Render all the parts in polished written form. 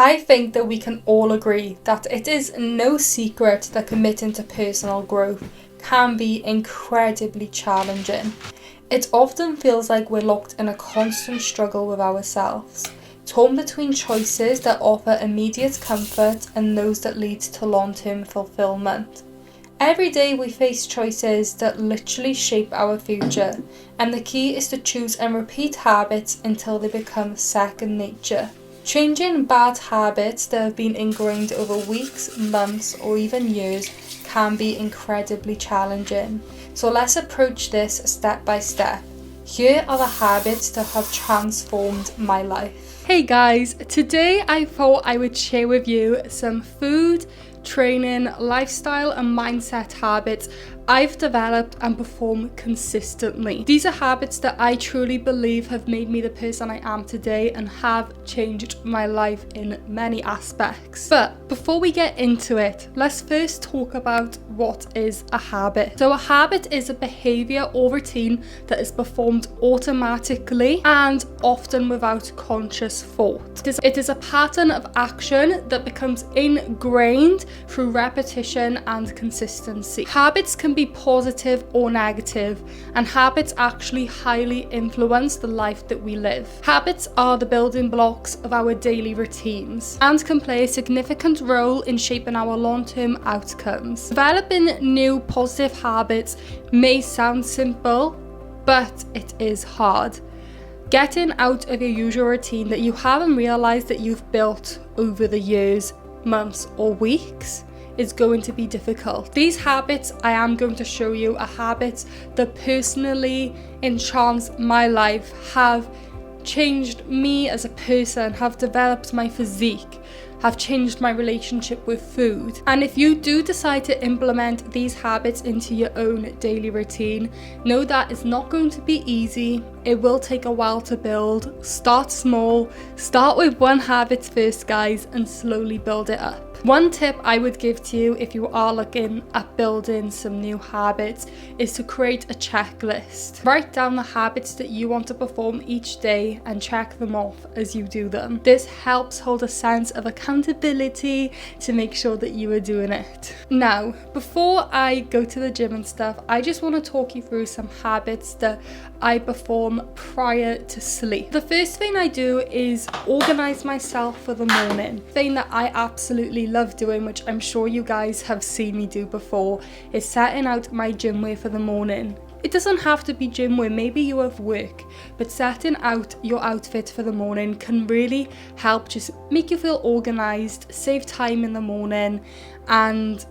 I think that we can all agree that it is no secret that committing to personal growth can be incredibly challenging. It often feels like we're locked in a constant struggle with ourselves, torn between choices that offer immediate comfort and those that lead to long-term fulfillment. Every day we face choices that literally shape our future, and the key is to choose and repeat habits until they become second nature. Changing bad habits that have been ingrained over weeks, months, or even years can be incredibly challenging. So let's approach this step by step. Here are the habits that have transformed my life. Hey guys, today I thought I would share with you some food, training, lifestyle and mindset habits I've developed and perform consistently. These are habits that I truly believe have made me the person I am today and have changed my life in many aspects. But before we get into it, let's first talk about what is a habit. So a habit is a behavior or routine that is performed automatically and often without conscious thought. It is a pattern of action that becomes ingrained through repetition and consistency. Habits can be positive or negative, and habits actually highly influence the life that we live. Habits are the building blocks of our daily routines and can play a significant role in shaping our long-term outcomes. Developing new positive habits may sound simple, but it is hard. Getting out of your usual routine that you haven't realized that you've built over the years, months, or weeks is going to be difficult. These habits, I am going to show you, are habits that personally enhance my life, have changed me as a person, have developed my physique, have changed my relationship with food. And if you do decide to implement these habits into your own daily routine, know that it's not going to be easy. It will take a while to build. Start small, start with one habit first, guys, and slowly build it up. One tip I would give to you if you are looking at building some new habits is to create a checklist. Write down the habits that you want to perform each day and check them off as you do them. This helps hold a sense of accountability to make sure that you are doing it. Now, before I go to the gym and stuff, I just want to talk you through some habits that I perform prior to sleep. The first thing I do is organize myself for the morning. Thing that I absolutely love doing, which I'm sure you guys have seen me do before, is setting out my gym wear for the morning. It doesn't have to be gym wear, maybe you have work, but setting out your outfit for the morning can really help just make you feel organized, save time in the morning, and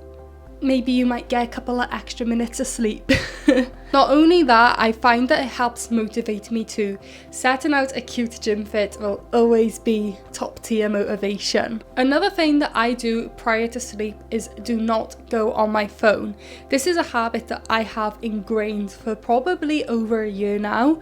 maybe you might get a couple of extra minutes of sleep. Not only that, I find that it helps motivate me too. Setting out a cute gym fit will always be top tier motivation. Another thing that I do prior to sleep is do not go on my phone. This is a habit that I have ingrained for probably over a year now.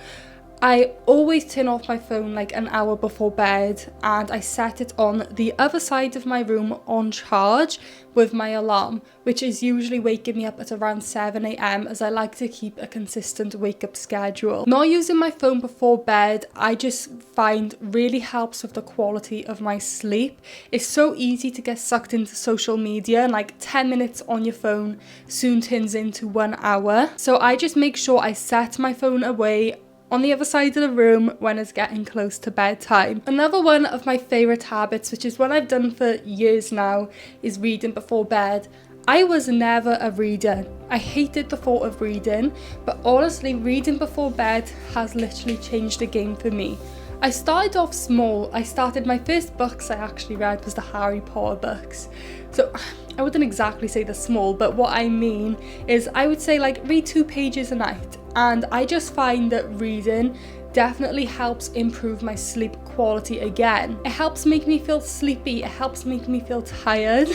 I always turn off my phone like an hour before bed, and I set it on the other side of my room on charge with my alarm, which is usually waking me up at around 7 a.m. as I like to keep a consistent wake up schedule. Not using my phone before bed, I just find really helps with the quality of my sleep. It's so easy to get sucked into social media, and like 10 minutes on your phone soon turns into 1 hour. So I just make sure I set my phone away on the other side of the room when it's getting close to bedtime. Another one of my favourite habits, which is one I've done for years now, is reading before bed. I was never a reader. I hated the thought of reading, but honestly, reading before bed has literally changed the game for me. I started off small. I started, my first books I actually read was the Harry Potter books. So I wouldn't exactly say they're small, but what I mean is I would say like read 2 pages a night. And I just find that reading definitely helps improve my sleep quality again. It helps make me feel sleepy, it helps make me feel tired.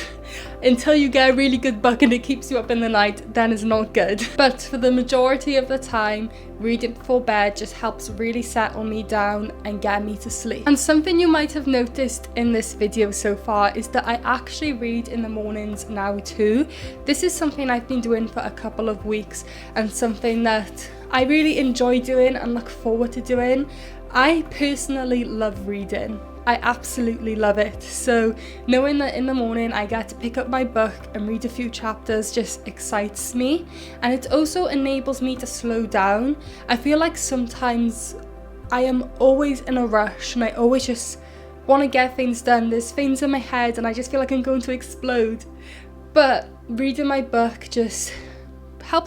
Until you get a really good book and it keeps you up in the night, then it's not good. But for the majority of the time, reading before bed just helps really settle me down and get me to sleep. And something you might have noticed in this video so far is that I actually read in the mornings now too. This is something I've been doing for a couple of weeks and something that I really enjoy doing and look forward to doing. I personally love reading. I absolutely love it. So knowing that in the morning I get to pick up my book and read a few chapters just excites me, and it also enables me to slow down. I feel like sometimes I am always in a rush and I always just want to get things done. There's things in my head and I just feel like I'm going to explode. But reading my book just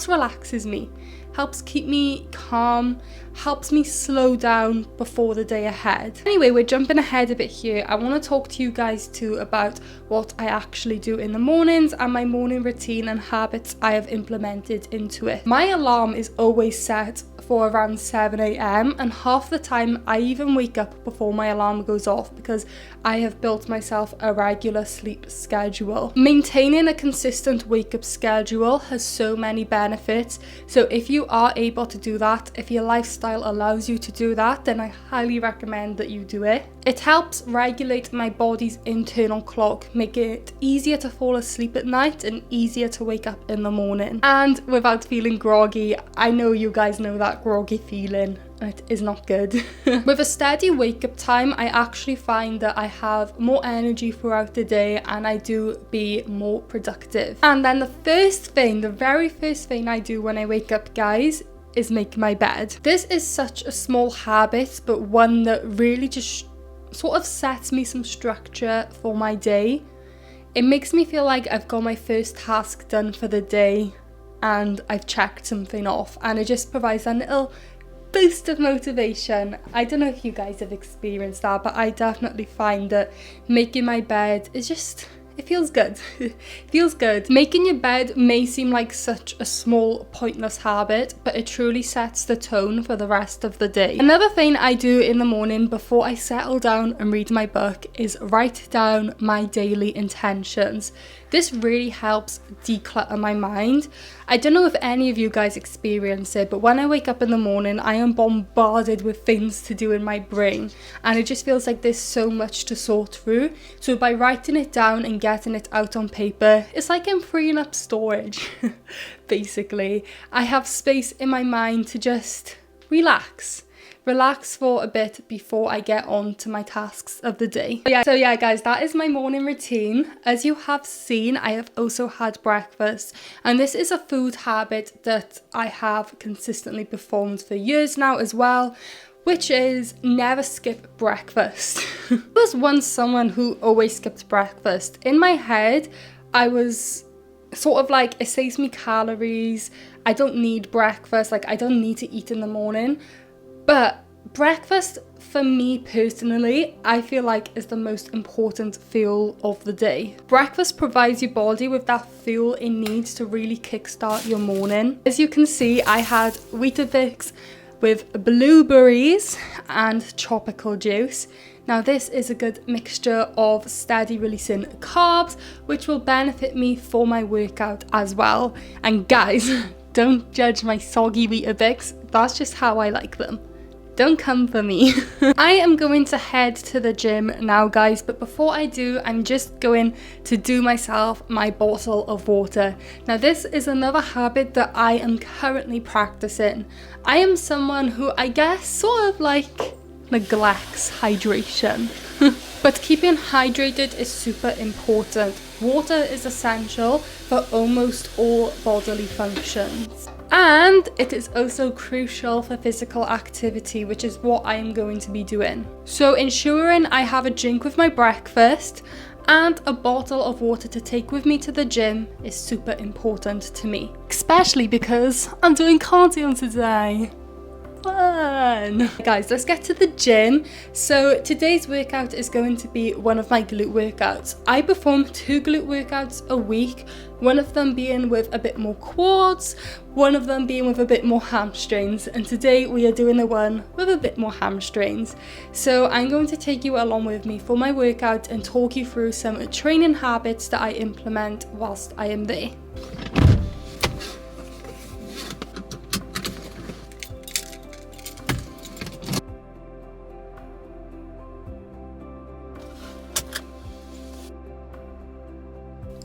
relaxes me, helps keep me calm, helps me slow down before the day ahead. Anyway, we're jumping ahead a bit here. I want to talk to you guys too about what I actually do in the mornings and my morning routine and habits I have implemented into it. My alarm is always set for around 7 a.m. and half the time I even wake up before my alarm goes off because I have built myself a regular sleep schedule. Maintaining a consistent wake up schedule has so many benefits, so if you are able to do that, if your lifestyle allows you to do that, then I highly recommend that you do it. It helps regulate my body's internal clock, making it easier to fall asleep at night and easier to wake up in the morning. And without feeling groggy, I know you guys know that groggy feeling. It is not good. With a steady wake up time, I actually find that I have more energy throughout the day and I do be more productive. And then the very first thing I do when I wake up, guys, is make my bed. This is such a small habit, but one that really just sort of sets me some structure for my day. It makes me feel like I've got my first task done for the day and I've checked something off, and it just provides a little boost of motivation. I don't know if you guys have experienced that, but I definitely find that making my bed is just, it feels good. It feels good. Making your bed may seem like such a small, pointless habit, but it truly sets the tone for the rest of the day. Another thing I do in the morning before I settle down and read my book is write down my daily intentions. This really helps declutter my mind. I don't know if any of you guys experience it, but when I wake up in the morning, I am bombarded with things to do in my brain, and it just feels like there's so much to sort through. So by writing it down and getting it out on paper, it's like I'm freeing up storage. Basically, I have space in my mind to just relax for a bit before I get on to my tasks of the day. So yeah guys, that is my morning routine. As you have seen, I have also had breakfast, and this is a food habit that I have consistently performed for years now as well, which is never skip breakfast. I was once someone who always skipped breakfast. In my head, I was sort of like, it saves me calories, I don't need breakfast, like I don't need to eat in the morning. But breakfast, for me personally, I feel like is the most important fuel of the day. Breakfast provides your body with that fuel it needs to really kickstart your morning. As you can see, I had Weetabix with blueberries and tropical juice. Now this is a good mixture of steady releasing carbs, which will benefit me for my workout as well. And guys, don't judge my soggy Weetabix, that's just how I like them. Don't come for me. I am going to head to the gym now, guys, but before I do, I'm just going to do myself my bottle of water. Now this is another habit that I am currently practicing. I am someone who, I guess, sort of like neglects hydration. But keeping hydrated is super important. Water is essential for almost all bodily functions. And it is also crucial for physical activity, which is what I am going to be doing. So ensuring I have a drink with my breakfast and a bottle of water to take with me to the gym is super important to me. Especially because I'm doing cardio today. Fun! Guys, let's get to the gym. So today's workout is going to be one of my glute workouts. I perform 2 glute workouts a week, one of them being with a bit more quads, one of them being with a bit more hamstrings, and today we are doing the one with a bit more hamstrings. So I'm going to take you along with me for my workout and talk you through some training habits that I implement whilst I am there.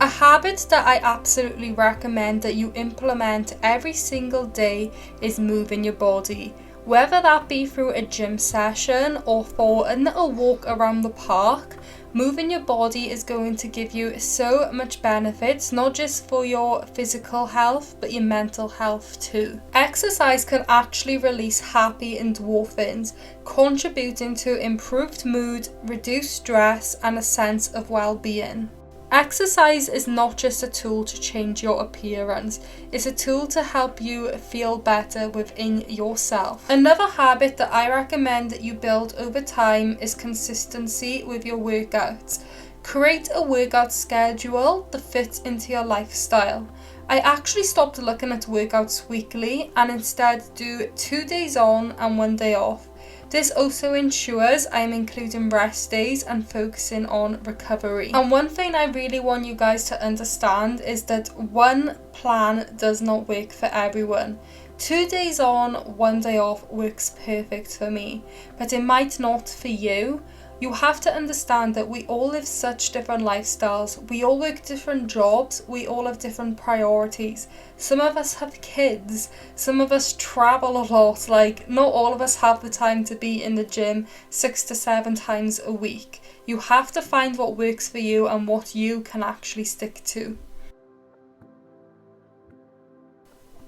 A habit that I absolutely recommend that you implement every single day is moving your body. Whether that be through a gym session or for a little walk around the park, moving your body is going to give you so much benefits, not just for your physical health, but your mental health too. Exercise can actually release happy endorphins, contributing to improved mood, reduced stress, and a sense of well-being. Exercise is not just a tool to change your appearance, it's a tool to help you feel better within yourself. Another habit that I recommend that you build over time is consistency with your workouts. Create a workout schedule that fits into your lifestyle. I actually stopped looking at workouts weekly and instead do 2 days on and 1 day off. This also ensures I'm including rest days and focusing on recovery. And one thing I really want you guys to understand is that one plan does not work for everyone. 2 days on, 1 day off works perfect for me, but it might not for you. You have to understand that we all live such different lifestyles. We all work different jobs. We all have different priorities. Some of us have kids. Some of us travel a lot. Like, not all of us have the time to be in the gym 6 to 7 times a week. You have to find what works for you and what you can actually stick to.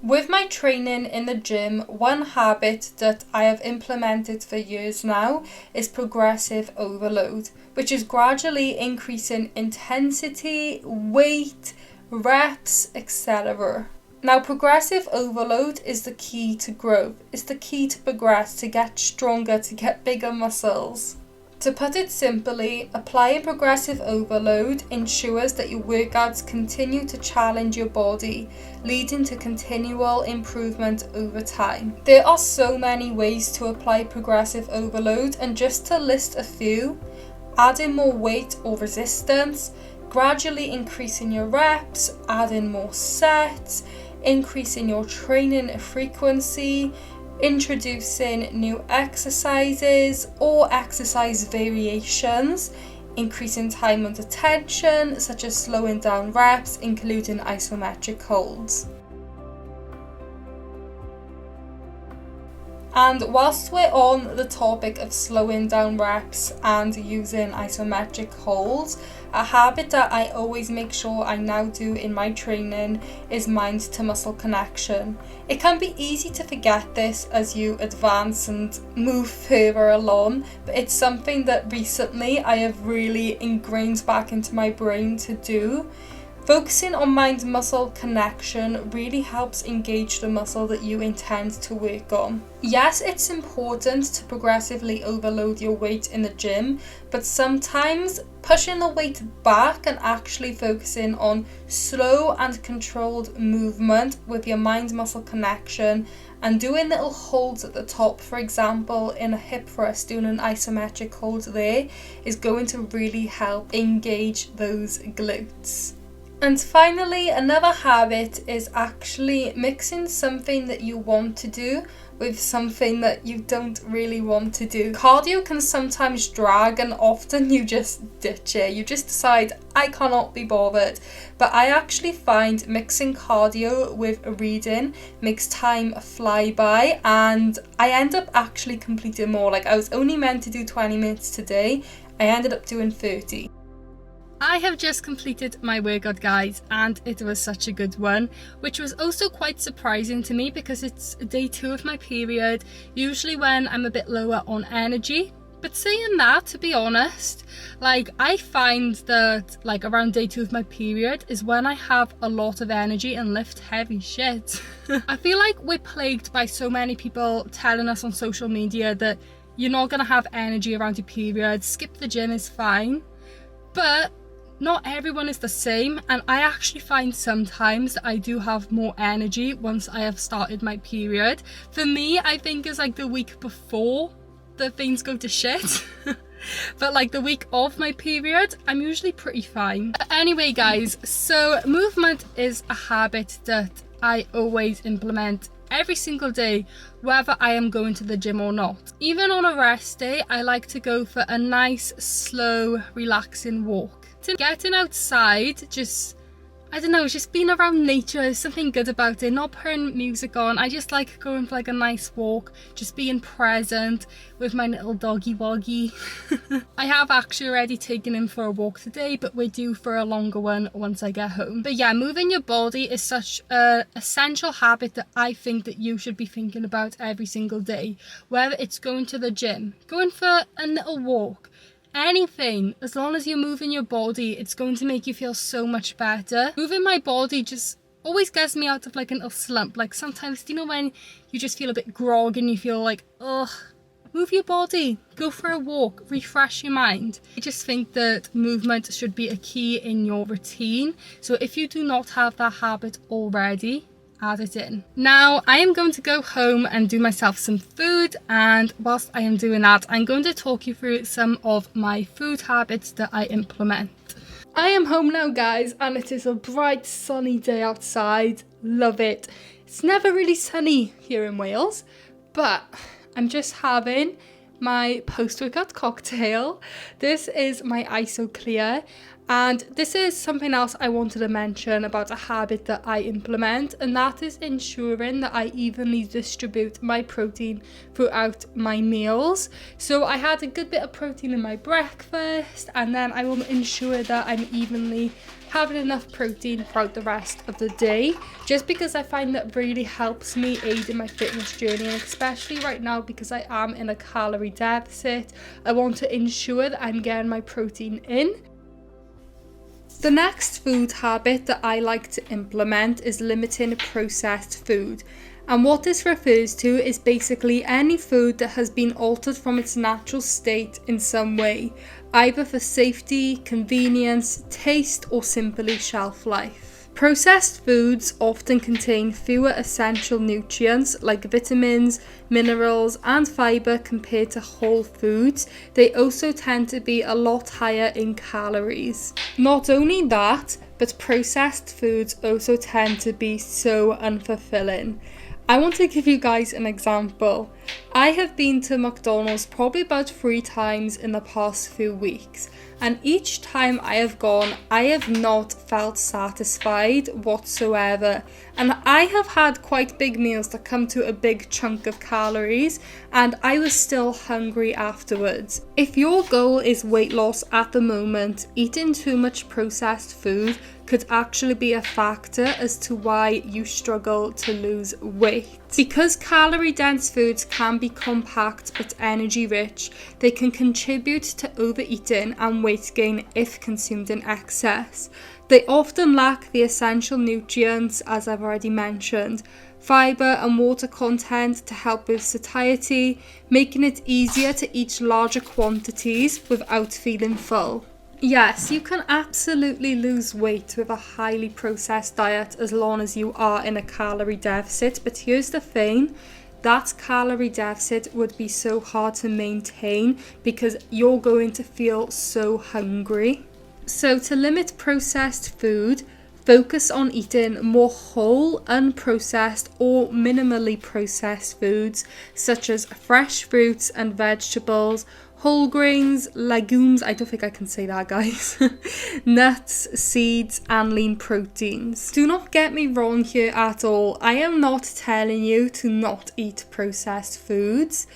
With my training in the gym, one habit that I have implemented for years now is progressive overload, which is gradually increasing intensity, weight, reps, etc. Now, progressive overload is the key to growth. It's the key to progress, to get stronger, to get bigger muscles. To put it simply, applying progressive overload ensures that your workouts continue to challenge your body, leading to continual improvement over time. There are so many ways to apply progressive overload, and just to list a few: adding more weight or resistance, gradually increasing your reps, adding more sets, increasing your training frequency, introducing new exercises or exercise variations, increasing time under tension, such as slowing down reps, including isometric holds. And whilst we're on the topic of slowing down reps and using isometric holds, a habit that I always make sure I now do in my training is mind to muscle connection. It can be easy to forget this as you advance and move further along, but it's something that recently I have really ingrained back into my brain to do. Focusing on mind-muscle connection really helps engage the muscle that you intend to work on. Yes, it's important to progressively overload your weight in the gym, but sometimes pushing the weight back and actually focusing on slow and controlled movement with your mind-muscle connection and doing little holds at the top, for example in a hip thrust, doing an isometric hold there, is going to really help engage those glutes. And finally, another habit is actually mixing something that you want to do with something that you don't really want to do. Cardio can sometimes drag, and often you just ditch it. You just decide, I cannot be bothered. But I actually find mixing cardio with reading makes time fly by, and I end up actually completing more. Like, I was only meant to do 20 minutes today, I ended up doing 30. I have just completed my workout, guys, and it was such a good one, which was also quite surprising to me because it's day 2 of my period, usually when I'm a bit lower on energy. But saying that, to be honest, like, I find that like around day 2 of my period is when I have a lot of energy and lift heavy shit. I feel like we're plagued by so many people telling us on social media that you're not gonna have energy around your period, skip the gym is fine. But not everyone is the same, and I actually find sometimes that I do have more energy once I have started my period. For me, I think it's like the week before that things go to shit. But like the week of my period, I'm usually pretty fine. Anyway, guys, so movement is a habit that I always implement every single day, whether I am going to the gym or not. Even on a rest day, I like to go for a nice, slow, relaxing walk. Getting outside just I don't know, just being around nature is something good about it, not putting music on. I just like going for like a nice walk, just being present with my little doggy woggy. I have actually already taken him for a walk today, but we're due for a longer one once I get home. But yeah, moving your body is such an essential habit that I think that you should be thinking about every single day. Whether it's going to the gym, going for a little walk, anything, as long as you're moving your body, it's going to make you feel so much better. Moving my body just always gets me out of like a little slump. Like sometimes, do you know when you just feel a bit grog and you feel like, ugh, move your body, go for a walk, refresh your mind. I just think that movement should be a key in your routine. So if you do not have that habit already, add it in. Now I am going to go home and do myself some food, and whilst I am doing that, I'm going to talk you through some of my food habits that I implement. I am home now, guys, and it is a bright sunny day outside. Love it. It's never really sunny here in Wales, but I'm just having my post-workout cocktail. This is my ISO Clear. And this is something else I wanted to mention about a habit that I implement, and that is ensuring that I evenly distribute my protein throughout my meals. So I had a good bit of protein in my breakfast, and then I will ensure that I'm evenly having enough protein throughout the rest of the day, just because I find that really helps me aid in my fitness journey, and especially right now because I am in a calorie deficit, I want to ensure that I'm getting my protein in. The next food habit that I like to implement is limiting processed food. And what this refers to is basically any food that has been altered from its natural state in some way, either for safety, convenience, taste, or simply shelf life. Processed foods often contain fewer essential nutrients like vitamins, minerals, and fibre compared to whole foods. They also tend to be a lot higher in calories. Not only that, but processed foods also tend to be so unfulfilling. I want to give you guys an example. I have been to McDonald's probably about 3 times in the past few weeks, and each time I have gone, I have not felt satisfied whatsoever. And I have had quite big meals that come to a big chunk of calories, and I was still hungry afterwards. If your goal is weight loss at the moment, eating too much processed food could actually be a factor as to why you struggle to lose weight. Because calorie-dense foods can be compact but energy-rich, they can contribute to overeating and weight gain if consumed in excess. They often lack the essential nutrients, as I've already mentioned, fibre and water content to help with satiety, making it easier to eat larger quantities without feeling full. Yes, you can absolutely lose weight with a highly processed diet as long as you are in a calorie deficit, but here's the thing, that calorie deficit would be so hard to maintain because you're going to feel so hungry. So to limit processed food, focus on eating more whole, unprocessed or minimally processed foods such as fresh fruits and vegetables, whole grains, legumes, I don't think I can say that, guys, nuts, seeds, and lean proteins. Do not get me wrong here at all. I am not telling you to not eat processed foods,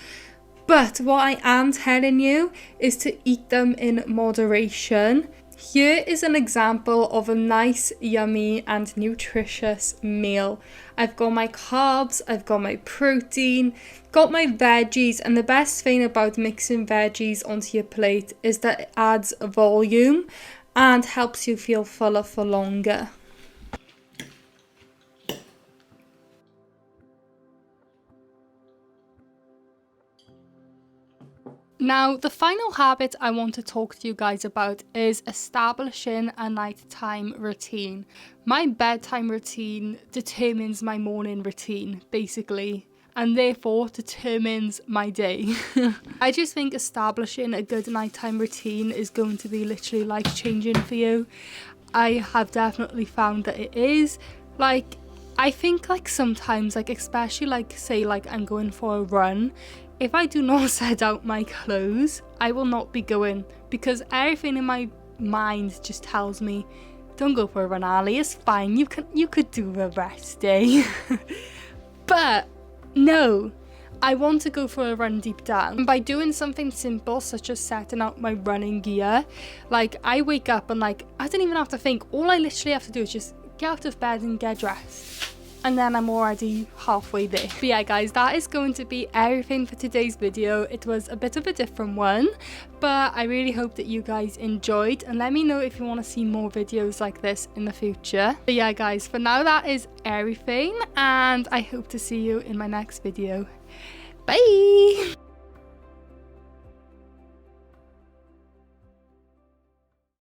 but what I am telling you is to eat them in moderation. Here is an example of a nice, yummy and nutritious meal. I've got my carbs, I've got my protein, got my veggies, and the best thing about mixing veggies onto your plate is that it adds volume and helps you feel fuller for longer. Now, the final habit I want to talk to you guys about is establishing a nighttime routine. My bedtime routine determines my morning routine, basically, and therefore determines my day. I just think establishing a good nighttime routine is going to be literally life-changing for you. I have definitely found that it is. I think sometimes, especially say I'm going for a run, if I do not set out my clothes, I will not be going because everything in my mind just tells me don't go for a run, Ali. It's fine. You could do a rest day. But no, I want to go for a run deep down. And by doing something simple such as setting out my running gear, like I wake up and like I don't even have to think. All I literally have to do is just get out of bed and get dressed. And then I'm already halfway there. But yeah guys, that is going to be everything for today's video. It was a bit of a different one, but I really hope that you guys enjoyed, and let me know if you want to see more videos like this in the future. But yeah guys, for now that is everything, and I hope to see you in my next video. Bye!